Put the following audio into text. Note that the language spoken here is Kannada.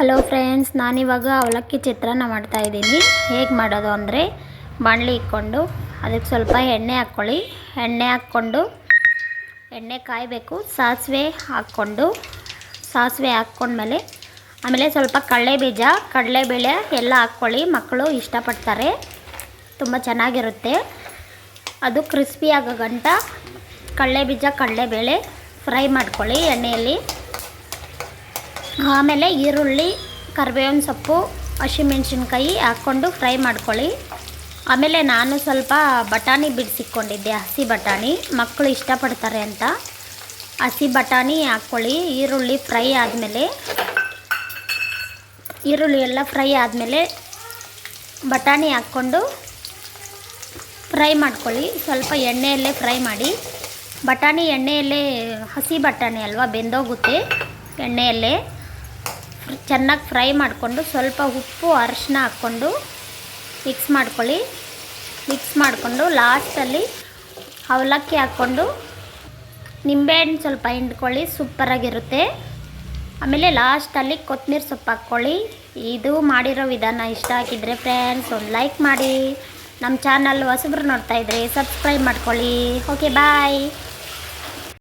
ಹಲೋ ಫ್ರೆಂಡ್ಸ್, ನಾನಿವಾಗ ಅವಲಕ್ಕಿ ಚಿತ್ರಾನ್ನ ಮಾಡ್ತಾಯಿದ್ದೀನಿ. ಹೇಗೆ ಮಾಡೋದು ಅಂದರೆ, ಬಾಣಲಿ ಇಟ್ಕೊಂಡು ಅದಕ್ಕೆ ಸ್ವಲ್ಪ ಎಣ್ಣೆ ಹಾಕ್ಕೊಳ್ಳಿ. ಎಣ್ಣೆ ಹಾಕ್ಕೊಂಡು ಎಣ್ಣೆ ಕಾಯಬೇಕು. ಸಾಸಿವೆ ಹಾಕ್ಕೊಂಡ್ಮೇಲೆ ಆಮೇಲೆ ಸ್ವಲ್ಪ ಕಡಲೆಬೀಜ, ಕಡಲೆಬೇಳೆ ಎಲ್ಲ ಹಾಕ್ಕೊಳ್ಳಿ. ಮಕ್ಕಳು ಇಷ್ಟಪಡ್ತಾರೆ, ತುಂಬ ಚೆನ್ನಾಗಿರುತ್ತೆ. ಅದು ಕ್ರಿಸ್ಪಿ ಆಗೋ ಗಂಟ ಕಡಲೆಬೀಜ ಕಡಲೆಬೇಳೆ ಫ್ರೈ ಮಾಡ್ಕೊಳ್ಳಿ ಎಣ್ಣೆಯಲ್ಲಿ. ಆಮೇಲೆ ಈರುಳ್ಳಿ, ಕರಿಬೇವಿನ ಸೊಪ್ಪು, ಹಸಿಮೆಣ್ಸಿನ್ಕಾಯಿ ಹಾಕ್ಕೊಂಡು ಫ್ರೈ ಮಾಡ್ಕೊಳ್ಳಿ. ಆಮೇಲೆ ನಾನು ಸ್ವಲ್ಪ ಬಟಾಣಿ ಬಿಡಿಸಿಕೊಂಡಿದ್ದೆ, ಹಸಿ ಬಟಾಣಿ, ಮಕ್ಕಳು ಇಷ್ಟಪಡ್ತಾರೆ ಅಂತ ಹಸಿ ಬಟಾಣಿ ಹಾಕ್ಕೊಳ್ಳಿ. ಈರುಳ್ಳಿ ಎಲ್ಲ ಫ್ರೈ ಆದಮೇಲೆ ಬಟಾಣಿ ಹಾಕ್ಕೊಂಡು ಫ್ರೈ ಮಾಡ್ಕೊಳ್ಳಿ. ಸ್ವಲ್ಪ ಎಣ್ಣೆಯಲ್ಲೇ ಫ್ರೈ ಮಾಡಿ. ಬಟಾಣಿ ಎಣ್ಣೆಯಲ್ಲೇ, ಹಸಿ ಬಟಾಣಿ ಅಲ್ವಾ, ಬೆಂದೋಗುತ್ತೆ. ಎಣ್ಣೆಯಲ್ಲೇ ಚೆನ್ನಾಗಿ ಫ್ರೈ ಮಾಡಿಕೊಂಡು ಸ್ವಲ್ಪ ಉಪ್ಪು ಅರಿಶಿನ ಹಾಕ್ಕೊಂಡು ಮಿಕ್ಸ್ ಮಾಡಿಕೊಂಡು ಲಾಸ್ಟಲ್ಲಿ ಅವಲಕ್ಕಿ ಹಾಕ್ಕೊಂಡು ನಿಂಬೆಹಣ್ಣು ಸ್ವಲ್ಪ ಹಿಂಡ್ಕೊಳ್ಳಿ, ಸೂಪರಾಗಿರುತ್ತೆ. ಆಮೇಲೆ ಲಾಸ್ಟಲ್ಲಿ ಕೊತ್ತಂಬರಿ ಸೊಪ್ಪು ಹಾಕ್ಕೊಳ್ಳಿ. ಇದು ಮಾಡಿರೋ ವಿಧಾನ ಇಷ್ಟ ಆಗಿದ್ದರೆ ಫ್ರೆಂಡ್ಸ್ ಒಂದು ಲೈಕ್ ಮಾಡಿ. ನಮ್ಮ ಚಾನಲ್ ಹೊಸಬ್ರು ನೋಡ್ತಾಯಿದ್ರೆ ಸಬ್ಸ್ಕ್ರೈಬ್ ಮಾಡ್ಕೊಳ್ಳಿ. ಓಕೆ, ಬಾಯ್.